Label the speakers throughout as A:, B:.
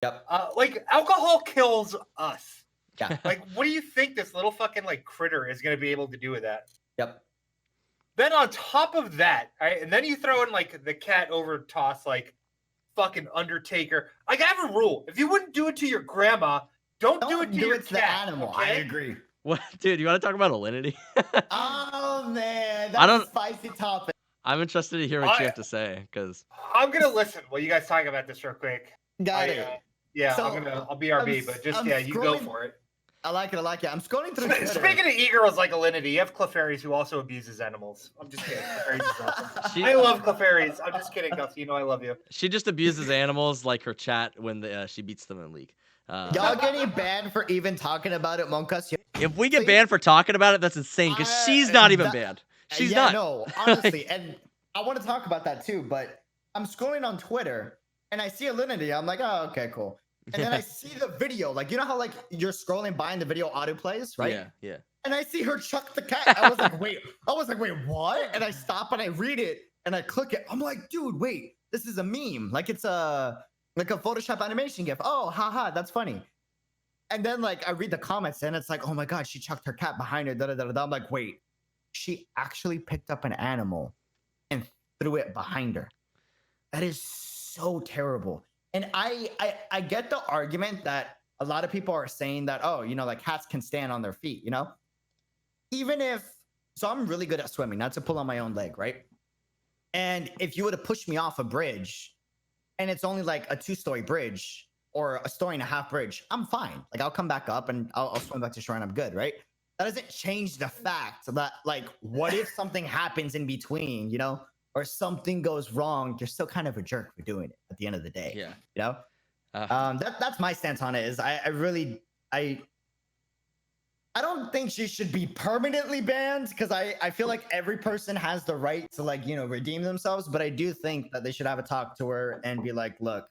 A: Yep.
B: Like alcohol kills us.
A: Yeah.
B: Like, what do you think this little fucking like critter is gonna be able to do with that?
A: Yep.
B: Then on top of that, right, and then you throw in like the cat over toss, like fucking Undertaker. Like, I have a rule: if you wouldn't do it to your grandma, don't do it to your cat.
A: The animal.
B: Okay?
A: I agree.
C: What, dude? You want to talk about Alinity?
A: Oh man, that's a spicy topic.
C: I'm interested to hear what you have to say because
B: I'm gonna listen while you guys talk about this real quick.
A: Got it.
B: Yeah, so, I'll BRB, but just you go for it.
A: I like it. I'm scrolling through Twitter.
B: Speaking of e-girls like Alinity, you have Clefairies who also abuses animals. I'm just kidding. Clefairies is awesome. I love Clefairies. I'm just kidding, Gus. You know I love you.
C: She just abuses animals like her chat when she beats them in League.
A: Y'all getting banned for even talking about it, Monkas?
C: If we get banned for talking about it, that's insane because she's not even banned. She's not.
A: No, honestly. And I want to talk about that too, but I'm scrolling on Twitter and I see Alinity. I'm like, oh, okay, cool. And then I see the video, like, you know how like you're scrolling by and the video auto plays, right?
C: Yeah.
A: And I see her chuck the cat. I was like, wait, what? And I stop and I read it and I click it. I'm like, dude, wait, this is a meme. Like it's like a Photoshop animation gif. Oh, haha, that's funny. And then like I read the comments and it's like, oh my god, she chucked her cat behind her. Da, da, da, da. I'm like, wait, she actually picked up an animal and threw it behind her. That is so terrible. And I get the argument that a lot of people are saying that, oh, you know, like cats can stand on their feet, you know? Even if, so I'm really good at swimming, not to pull on my own leg, right? And if you were to push me off a bridge and it's only like a 2-story bridge or a 1.5-story bridge, I'm fine. Like I'll come back up and I'll swim back to shore and I'm good, right? That doesn't change the fact that like, what if something happens in between, you know? Or something goes wrong, you're still kind of a jerk for doing it at the end of the day.
C: Yeah.
A: You know? That's my stance on it is I don't think she should be permanently banned because I feel like every person has the right to like, you know, redeem themselves. But I do think that they should have a talk to her and be like, look,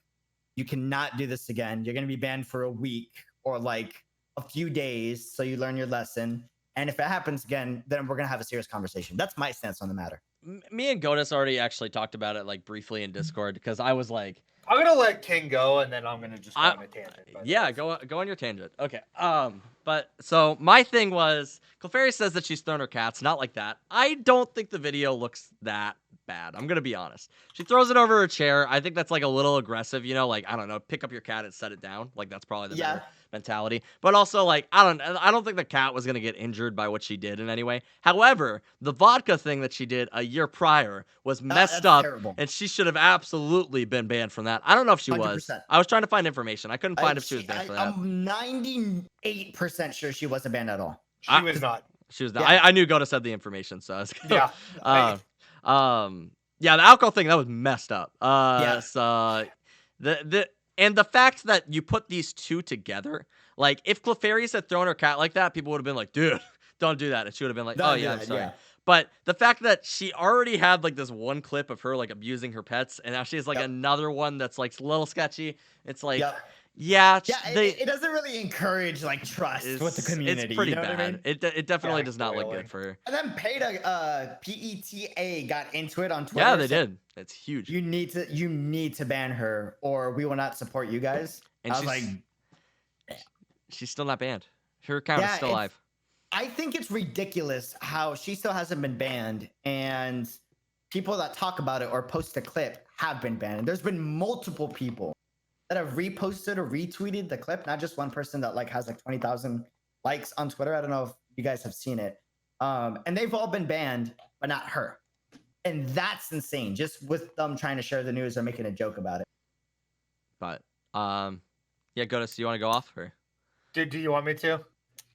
A: you cannot do this again. You're going to be banned for a week or like a few days. So you learn your lesson. And if it happens again, then we're going to have a serious conversation. That's my stance on the matter.
C: Me and Goatus already actually talked about it like briefly in Discord because I was like,
B: I'm gonna let King go and then I'm gonna just go on a tangent.
C: Yeah, go on your tangent. Okay. But so my thing was Clefairy says that she's thrown her cats, not like that. I don't think the video looks that bad. I'm gonna be honest. She throws it over her chair. I think that's like a little aggressive, you know, like I don't know, pick up your cat and set it down. Like that's probably the better mentality. But also like I don't think the cat was gonna get injured by what she did in any way. However, the vodka thing that she did a year prior was messed up,
A: terrible.
C: And she should have absolutely been banned from that. I don't know if she
A: 100%.
C: was. I was trying to find information. I couldn't find if she was banned for that.
A: I'm 98% sure she wasn't banned at all.
B: She was not.
C: She was not. Yeah. I knew Goatus had the information, so I was
B: yeah.
C: Yeah, the alcohol thing, that was messed up. So the fact that you put these two together, like if Clefairy had thrown her cat like that, people would have been like, dude, don't do that. And she would have been like, oh yeah, I'm sorry. Yeah. But the fact that she already had like this one clip of her like abusing her pets, and now she has like another one that's like a little sketchy. It's like,
A: it doesn't really encourage like trust with the community.
C: It's pretty
A: you know
C: bad.
A: What I mean?
C: It definitely does not look good for her.
A: And then PETA got into it on Twitter.
C: Yeah, they did. It's huge.
A: You need to ban her, or we will not support you guys. And I was like,
C: she's still not banned. Her account is still live.
A: I think it's ridiculous how she still hasn't been banned, and people that talk about it or post a clip have been banned. And there's been multiple people that have reposted or retweeted the clip, not just one person that like has like 20,000 likes on Twitter. I don't know if you guys have seen it. And they've all been banned, but not her. And that's insane, just with them trying to share the news or making a joke about it.
C: But, yeah, Goatus, do you want to go off? Or?
B: Do you want me to?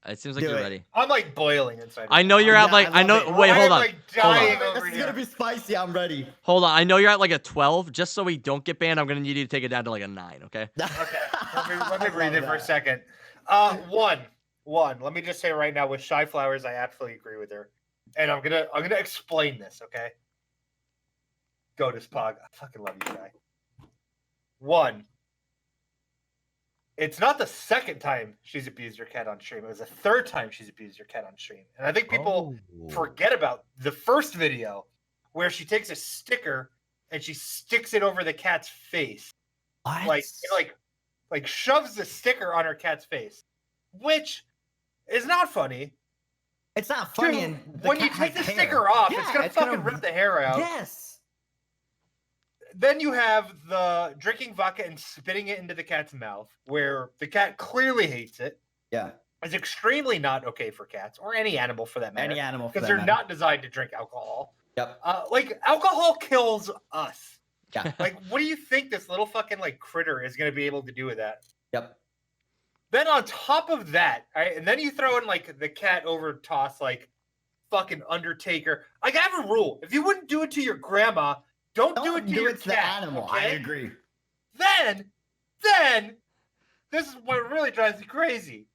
C: It seems like you're ready.
B: I'm like boiling inside.
C: I know you're at like, I know, wait, hold on.
B: Like dying
A: this is going to be spicy. I'm ready.
C: Hold on. I know you're at like a 12. Just so we don't get banned, I'm going to need you to take it down to like a 9, okay?
B: Okay. Let me breathe it for a second. One. Let me just say right now with Shy Flowers, I absolutely agree with her. And I'm gonna explain this, okay? Goatus Pog. I fucking love you, Shy. One. It's not the second time she's abused her cat on stream. It was the third time she's abused her cat on stream. And I think people forget about the first video where she takes a sticker and she sticks it over the cat's face.
A: What?
B: Like like shoves the sticker on her cat's face, which is not funny.
A: It's not funny.
B: Two,
A: And
B: when you take the sticker off, it's gonna fucking rip the hair out.
A: Yes.
B: Then you have the drinking vodka and spitting it into the cat's mouth, where the cat clearly hates it.
A: Yeah.
B: It's extremely not okay for cats or any animal for that matter.
A: Any animal,
B: because they're not designed to drink alcohol.
A: Yep.
B: Like alcohol kills us.
A: Yeah.
B: Like, what do you think this little fucking like critter is gonna be able to do with that?
A: Yep.
B: Then on top of that, right, and then you throw in like the cat over toss, like fucking Undertaker. Like, I have a rule: if you wouldn't do it to your grandma, don't do it to your cat.
A: The animal.
B: Okay?
A: I agree.
B: Then, this is what really drives me crazy.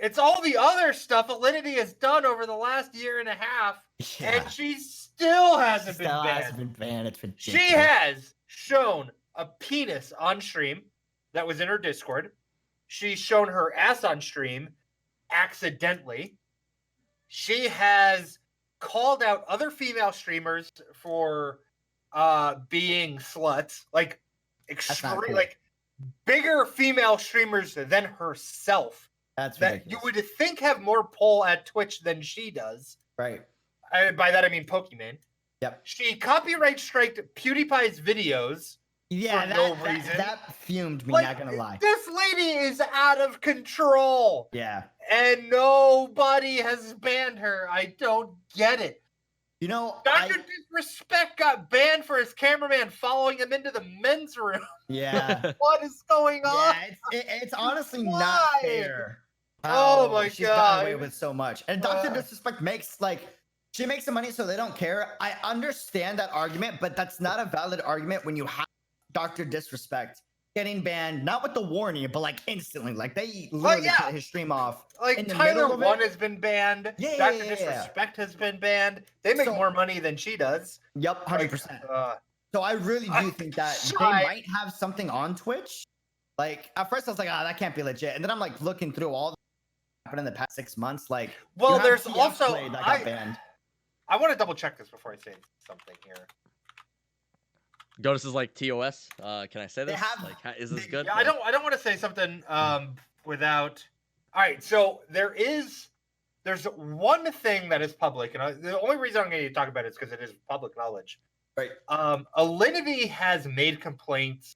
B: It's all the other stuff Alinity has done over the last year and a half, and she still hasn't been banned.
A: It's ridiculous.
B: She has shown a penis on stream that was in her Discord. She's shown her ass on stream accidentally. She has called out other female streamers for being sluts, like extreme,
A: cool.
B: like bigger female streamers than herself.
A: That's
B: that
A: ridiculous.
B: you would think have more pull at Twitch than she does.
A: Right.
B: By that I mean Pokemon.
A: Yep.
B: She copyright striked PewDiePie's videos.
A: Yeah,
B: for no reason.
A: That fumed me,
B: Like,
A: not gonna lie.
B: This lady is out of control.
A: Yeah.
B: And nobody has banned her. I don't get it.
A: You know,
B: Dr. Disrespect got banned for his cameraman following him into the men's room.
A: Yeah.
B: What is going on?
A: Yeah, it's honestly
B: Why?
A: not fair.
B: Oh my
A: she's gotten away
B: God.
A: with so much. And Dr. Disrespect makes she makes the money so they don't care. I understand that argument, but that's not a valid argument when you have Dr. Disrespect getting banned, not with the warning, but like instantly. Like they literally cut his stream off.
B: Like
A: in the
B: Tyler
A: middle of
B: One
A: it.
B: has been banned.
A: Yeah,
B: Dr.
A: yeah.
B: Disrespect has been banned. They make more money than she does.
A: Yep, 100%. So I really do think that they might have something on Twitch. Like at first I was like, that can't be legit. And then I'm like looking through all the happened in the past 6 months. Like,
B: well,
A: you have
B: there's
A: TF
B: also
A: Play that got banned.
B: I want to double check this before I say something here.
C: Goatus is like TOS. Can I say this?
A: have-
C: Like, is this good?
B: Yeah, I don't want to say something without. All right, so there's one thing that is public, and the only reason I'm going to talk about it is because it is public knowledge.
A: Right.
B: Alinity has made complaints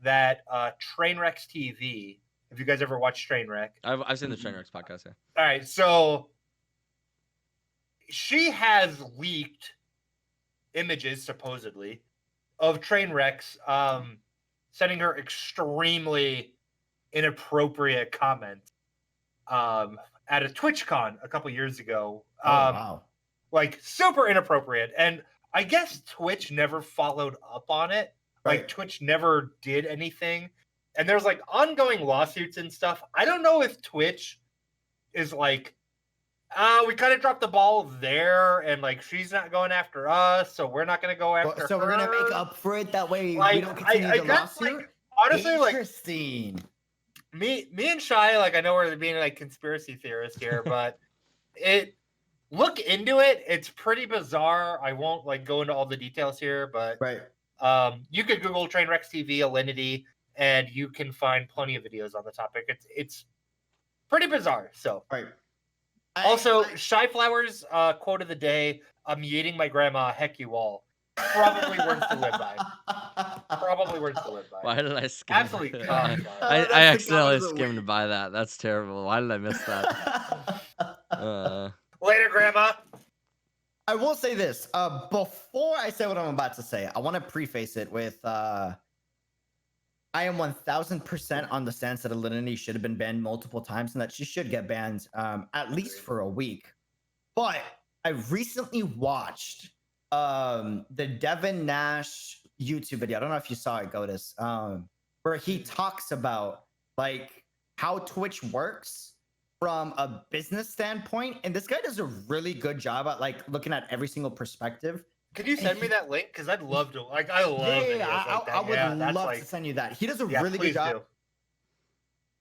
B: that Trainwrecks TV. Have you guys ever watched Trainwreck?
C: I've seen the Trainwrecks podcast. Yeah.
B: All right, so she has leaked images supposedly of Trainwrecks sending her extremely inappropriate comments at a TwitchCon a couple years ago.
A: Wow.
B: Like super inappropriate. And I guess Twitch never followed up on it. Like
A: Right.
B: Twitch never did anything. And there's like ongoing lawsuits and stuff. I don't know if Twitch is like, we kind of dropped the ball there, and like she's not going after us, so we're not going to go after her.
A: So we're gonna make up for it that way.
B: Like,
A: we don't continue
B: I
A: the
B: guess,
A: lawsuit.
B: like, honestly, like
A: Interesting.
B: me and Shy, like I know we're being like conspiracy theorists here, but look into it. It's pretty bizarre. I won't like go into all the details here, but
A: Right.
B: you could Google Trainwrecks TV Alinity, and you can find plenty of videos on the topic. It's pretty bizarre. So
A: Right.
B: also, Shy Flowers quote of the day: "I'm eating my grandma. Heck you all." Probably words to live by. Probably words to live by.
C: Why did I skim?
B: Absolutely.
C: I
A: That's the
C: accidentally
A: comment of the
C: skimmed
A: week.
C: by that. That's terrible. Why did I miss that?
B: Later, Grandma.
A: I will say this. Before I say what I'm about to say, I want to preface it with I am 1000% on the stance that Alinity should have been banned multiple times and that she should get banned at least for a week. But I recently watched the Devin Nash YouTube video. I don't know if you saw it, Goatus, where he talks about like how Twitch works from a business standpoint, and this guy does a really good job at like looking at every single perspective.
B: Could you send me that link? Because I'd love to. Like, I love videos like that.
A: I would
B: that's
A: love
B: like,
A: to send you that. He does a
B: yeah,
A: really good
B: please
A: job.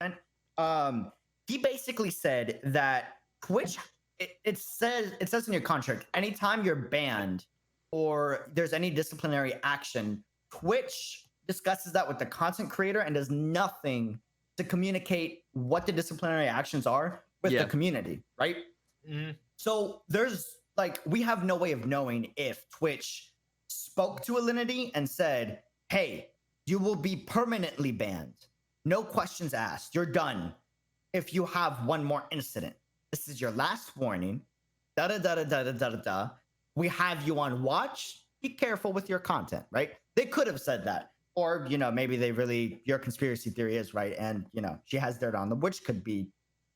B: do.
A: And he basically said that Twitch, it says in your contract, anytime you're banned or there's any disciplinary action, Twitch discusses that with the content creator and does nothing to communicate what the disciplinary actions are with the community, right?
B: Mhm.
A: So there's like, we have no way of knowing if Twitch spoke to Alinity and said, hey, you will be permanently banned. No questions asked. You're done. If you have one more incident, this is your last warning. Da da da da da da da da. We have you on watch. Be careful with your content, right? They could have said that. Or, you know, maybe they really, your conspiracy theory is right. And, you know, she has dirt on them, which could be,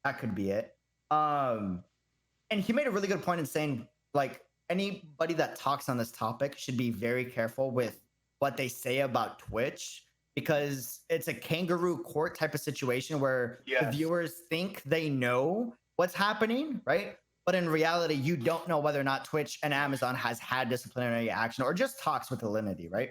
A: that could be it. And he made a really good point in saying, like, anybody that talks on this topic should be very careful with what they say about Twitch, because it's a kangaroo court type of situation where the viewers think they know what's happening, right? But in reality, you don't know whether or not Twitch and Amazon has had disciplinary action or just talks with Alinity, right?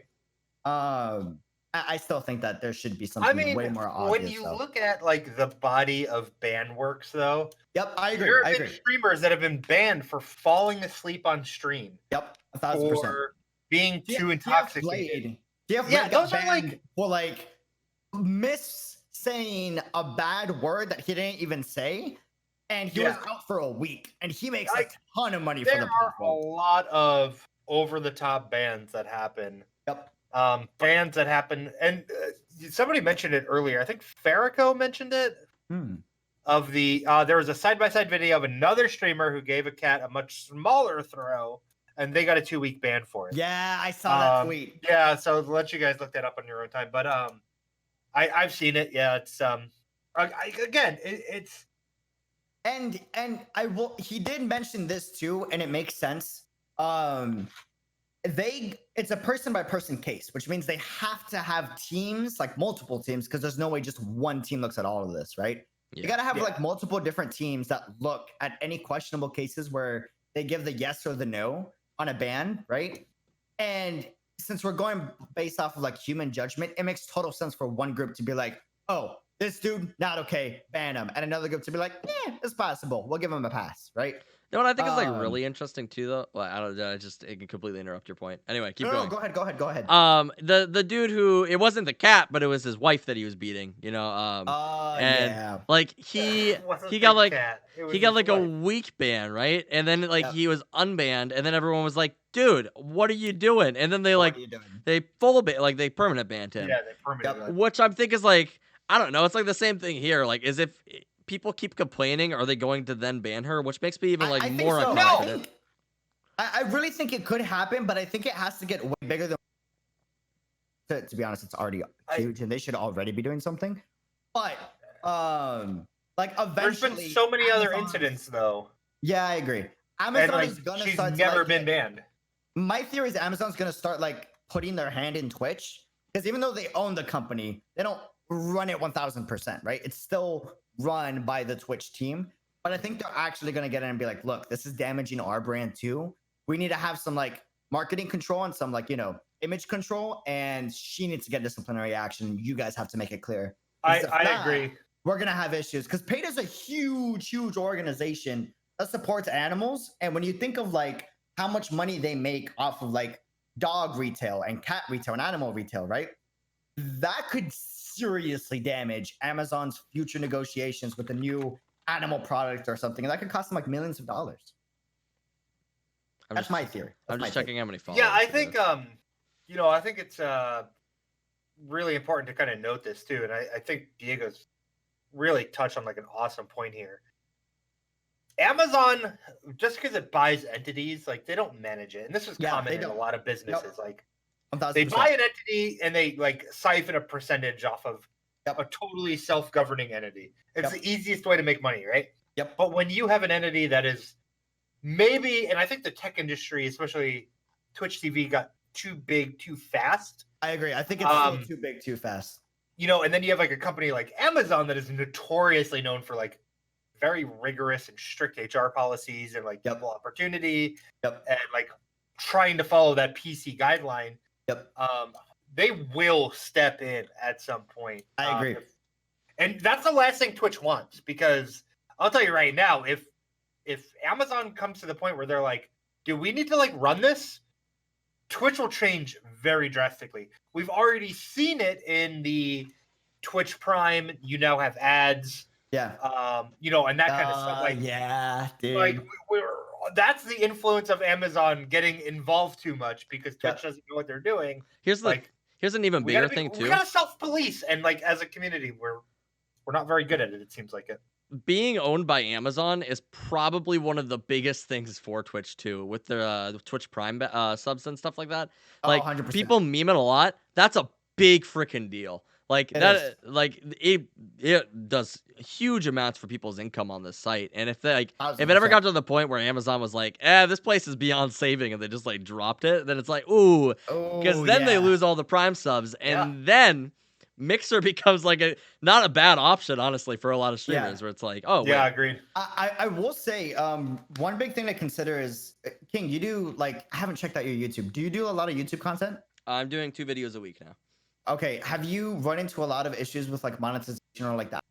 A: I still think that there should be something way more obvious.
B: When you look at like the body of ban works, though,
A: I agree.
B: There have been streamers that have been banned for falling asleep on stream.
A: 1,000%.
B: Or being too intoxicated.
A: Those are like, well, like saying a bad word that he didn't even say, and he was out for a week, and he makes a ton of money for the platform.
B: There are a lot of over-the-top bans that happen. Bans that happen, and somebody mentioned it earlier. I think Farrakho mentioned it. Of the there was a side-by-side video of another streamer who gave a cat a much smaller throw, and they got a 2-week ban for it.
A: Yeah, I saw that tweet.
B: Yeah, so let you guys look that up on your own time. But I've seen it. Yeah, it's it's
A: and I will. He did mention this too, and it makes sense. It's a person by person case, which means they have to have teams, like multiple teams, because there's no way just one team looks at all of this, right? You got to have like multiple different teams that look at any questionable cases where they give the yes or the no on a ban, right? And since we're going based off of like human judgment, it makes total sense for one group to be like, oh, this dude, not okay, ban him. And another group to be like, it's possible. We'll give him a pass, right?
C: You know what I think is like really interesting too, though. Well, I don't. It can completely interrupt your point. Anyway, keep going.
A: No, go ahead.
C: The dude who, it wasn't the cat, but it was his wife that he was beating. You know. And like he got like a week ban, right? And then like he was unbanned, and then everyone was like, dude, what are you doing? And then they they permanent banned him.
B: Yeah, they permanent.
C: Which I'm thinking is like, I don't know. It's like the same thing here. Like, is if people keep complaining, are they going to then ban her? Which makes me even like more unconfident.
A: No. I really think it could happen, but I think it has to get way bigger than. To be honest, it's already huge, and they should already be doing something. But like eventually,
B: there's been so many other incidents, though.
A: Yeah, I agree. Amazon is gonna start.
B: She's never been banned.
A: My theory is Amazon's gonna start like putting their hand in Twitch, because even though they own the company, they don't run it 1,000%, right? It's still run by the Twitch team, but I think they're actually going to get in and be like, look, this is damaging our brand too. We need to have some like marketing control and some like, you know, image control, and she needs to get disciplinary action. You guys have to make it clear.
B: I agree.
A: We're going to have issues, because PETA's a huge organization that supports animals. And when you think of like how much money they make off of like dog retail and cat retail and animal retail, right? That could seriously damage Amazon's future negotiations with a new animal product or something. And that could cost them like millions of dollars. That's my theory.
C: I'm just checking how many followers.
B: Yeah, I think you know, I think it's really important to kind of note this too. And I think Diego's really touched on like an awesome point here. Amazon, just because it buys entities, like they don't manage it. And this is common in a lot of businesses. Like they buy an entity and they like siphon a percentage off of a totally self-governing entity. It's the easiest way to make money, right? But when you have an entity that is maybe, and I think the tech industry, especially Twitch TV, got too big too fast.
A: I agree. I think it's too big too fast.
B: You know, and then you have like a company like Amazon that is notoriously known for like very rigorous and strict HR policies and like double opportunity and like trying to follow that PC guideline. They will step in at some point.
A: I agree.
B: And that's the last thing Twitch wants, because I'll tell you right now, if Amazon comes to the point where they're like, do we need to like run this? Twitch will change very drastically. We've already seen it in the Twitch Prime. You now have ads,
A: Yeah.
B: And that kind of stuff. Like,
A: yeah, dude.
B: like that's the influence of Amazon getting involved too much because Twitch doesn't know what they're doing.
C: Here's an even bigger thing too.
B: We gotta self-police, and like as a community, we're not very good at it. It seems like it.
C: Being owned by Amazon is probably one of the biggest things for Twitch too, with the Twitch Prime subs and stuff like that. Like
A: 100%.
C: people meme it a lot. That's a big freaking deal. Like it does huge amounts for people's income on this site. And if it ever got to the point where Amazon was like, this place is beyond saving, and they just like dropped it, then it's like, ooh, because then they lose all the Prime subs, and then Mixer becomes like not a bad option, honestly, for a lot of streamers, where it's like,
B: yeah, agreed.
A: I will say, one big thing to consider is, King, you do I haven't checked out your YouTube. Do you do a lot of YouTube content?
C: I'm doing 2 videos a week now.
A: Okay, have you run into a lot of issues with like monetization or like that?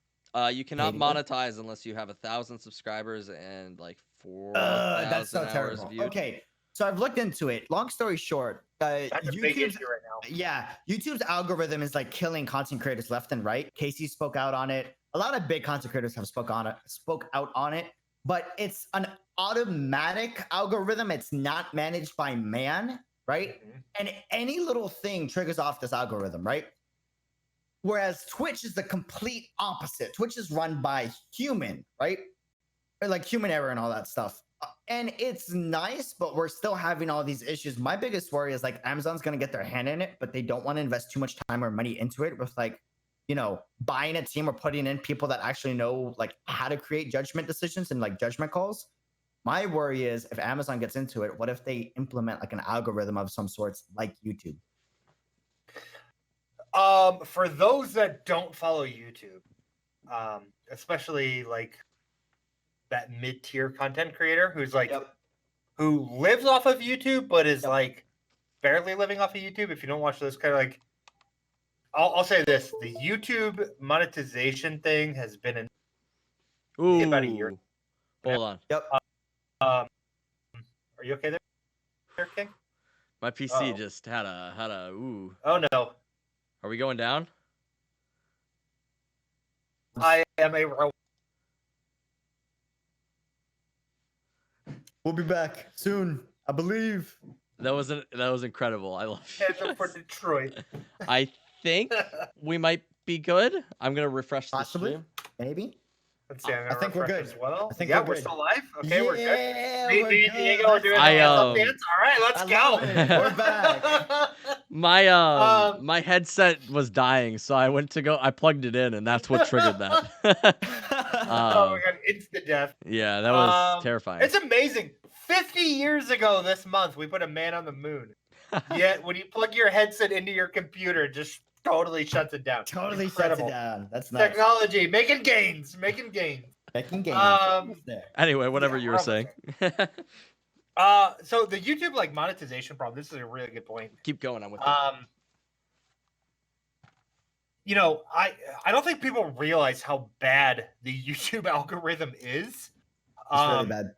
C: You cannot monetize unless you have 1,000 subscribers and like 4,000
A: that's so
C: hours
A: terrible.
C: viewed.
A: Okay, so I've looked into it. Long story short,
B: that's a big issue right now.
A: Yeah, YouTube's algorithm is like killing content creators left and right. Casey spoke out on it. A lot of big content creators have spoke out on it, but it's an automatic algorithm. It's not managed by man, right?
B: Mm-hmm.
A: And any little thing triggers off this algorithm, right? Whereas Twitch is the complete opposite. Twitch is run by human, right? Or like human error and all that stuff. And it's nice, but we're still having all these issues. My biggest worry is like Amazon's going to get their hand in it, but they don't want to invest too much time or money into it with like, buying a team or putting in people that actually know like how to create judgment decisions and like judgment calls. My worry is if Amazon gets into it, what if they implement like an algorithm of some sorts like YouTube?
B: For those that don't follow YouTube, especially like that mid-tier content creator who's like who lives off of YouTube but is like barely living off of YouTube. If you don't watch those kind of like, I'll say this: the YouTube monetization thing has been in about a year.
C: Hold on.
A: Yep.
B: Are you okay there, King?
C: My PC just had a ooh.
B: Oh no.
C: Are we going down?
B: I am a robot.
A: We'll be back soon, I believe.
C: That was incredible. I love it.
B: For Detroit.
C: I think we might be good. I'm gonna refresh the stream.
A: Maybe.
B: Let's see.
A: I think we're good.
B: As well.
A: I think
B: we're
A: good.
B: still live. Okay, we're good.
A: We're
B: Me
A: good.
B: and Diego are doing
C: I,
B: love dance. All right, let's go.
A: We're back.
C: My headset was dying, so I plugged it in, and that's what triggered that.
B: Oh my god, instant death.
C: Yeah, that was terrifying.
B: It's amazing. 50 years ago this month, we put a man on the moon. Yet when you plug your headset into your computer, it just totally shuts it down.
A: Totally
B: Incredible.
A: shuts it down. That's nice.
B: Technology making gains. Making gains.
C: Anyway, whatever you were saying.
B: So the YouTube like monetization problem. This is a really good point.
C: Keep going. I'm with you.
B: I don't think people realize how bad the YouTube algorithm is.
A: It's really bad.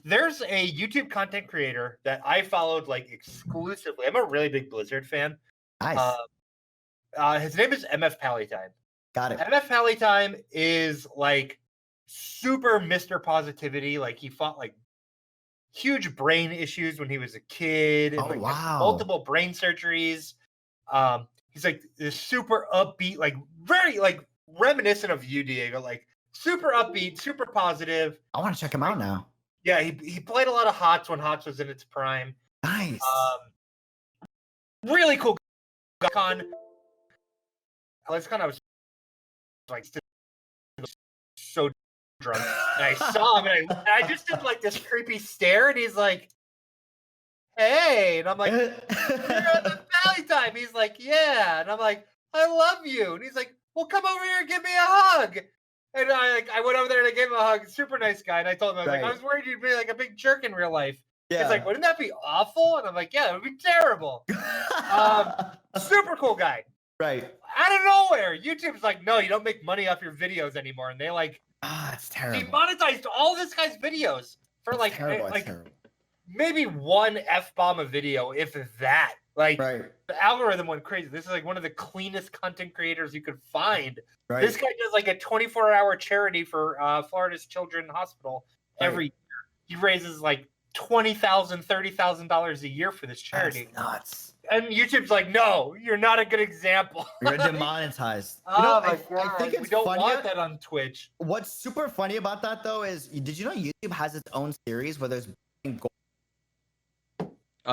B: There's a YouTube content creator that I followed like exclusively. I'm a really big Blizzard fan.
A: Nice.
B: His name is MF Palitime.
A: Got it.
B: MF Palitime is like super Mr. Positivity. Like he fought like huge brain issues when he was a kid. And, like, multiple brain surgeries. He's like this super upbeat, like very like reminiscent of you, Diego. Like super upbeat, super positive.
A: I want to check him out now.
B: Yeah, he played a lot of HOTS when HOTS was in its prime.
A: Nice.
B: Really cool. I was like so drunk, and I saw him, and I just did like this creepy stare, and he's like, "Hey," and I'm like, "You're on the Valley Time." He's like, "Yeah," and I'm like, "I love you," and he's like, "Well, come over here and give me a hug." And I went over there and I gave him a hug. Super nice guy. And I told him, I was worried you'd be like a big jerk in real life. Yeah. He's like, wouldn't that be awful? And I'm like, yeah, it would be terrible. Super cool guy.
A: Right.
B: Out of nowhere, YouTube's like, no, you don't make money off your videos anymore. And they like,
A: it's terrible.
B: They monetized all this guy's videos for terrible. maybe one F-bomb a video, if that. Like,
A: Right.
B: the algorithm went crazy. This is like one of the cleanest content creators you could find.
A: Right.
B: This guy does like a 24-hour charity for Florida's Children's Hospital every year. He raises like $20,000, $30,000 a year for this charity.
A: That's nuts.
B: And YouTube's like, no, you're not a good example.
A: You're demonetized.
B: Oh my
A: I
B: god,
A: think it's
B: we don't
A: funny.
B: want that on Twitch.
A: What's super funny about that though is, did you know YouTube has its own series where there's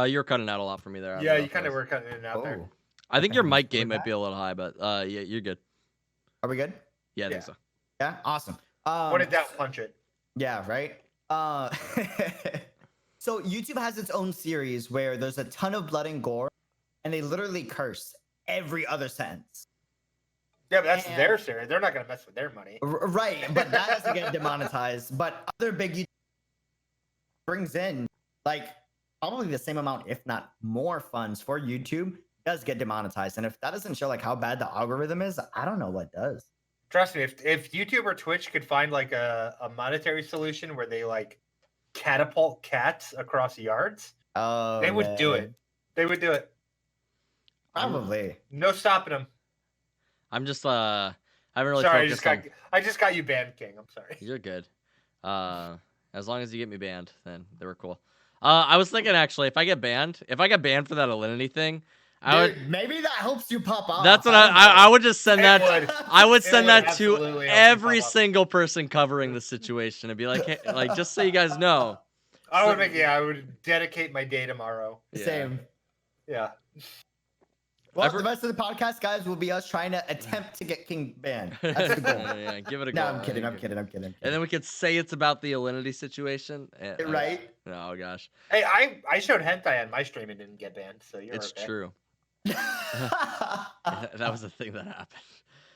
C: You're cutting out a lot for me there. I don't
B: Yeah,
C: know
B: you
C: if
B: kind of
C: it was-
B: were cutting it out there.
A: Oh,
C: I think your
A: Okay,
C: mic
A: we're
C: gain might
A: back.
C: be a little high, but yeah, you're good.
A: are we good?
C: Yeah, I
B: Yeah.
C: think so.
A: Yeah, awesome.
B: What did that punch it?
A: Yeah, right. So YouTube has its own series where there's a ton of blood and gore, and they literally curse every other sentence.
B: Yeah, but that's
A: And-
B: their series. They're not gonna mess with their money.
A: Right, but that doesn't get demonetized. But other big YouTube brings in like probably the same amount, if not more, funds for YouTube. Does get demonetized, and if that doesn't show like how bad the algorithm is, I don't know what does.
B: Trust me, if YouTube or Twitch could find like a monetary solution where they like catapult cats across yards,
A: Oh,
B: they would do
A: man.
B: it. They would do it.
A: Probably.
B: No stopping them.
C: I'm just I haven't really
B: Sorry,
C: focused on.
B: I just got you banned, King. I'm sorry.
C: You're good. As long as you get me banned, then they were cool. I was thinking actually, if I get banned for that Alinity thing, I would.
A: Dude, maybe that helps you pop off.
C: That's what
A: don't know.
C: I would just send
B: It
C: that.
B: would.
C: I would
B: It
C: send
B: would
C: that to
B: absolutely help you
C: every
B: pop off.
C: single person covering the situation and be like, hey, like just so you guys know.
B: I would I would dedicate my day tomorrow.
C: Yeah.
A: Same.
B: Yeah.
A: Well,
C: I've
A: the rest of the podcast, guys, will be us trying to attempt to get King banned. That's the goal.
C: Yeah, give it a go.
A: No, I'm kidding. I'm kidding. I'm kidding. I'm
C: And
A: kidding.
C: then we could say it's about the Alinity situation.
A: Right?
C: Oh gosh,
B: Hey, I showed hentai on my stream and didn't get banned, so you're
C: it's
B: okay.
C: true. That was the thing that happened.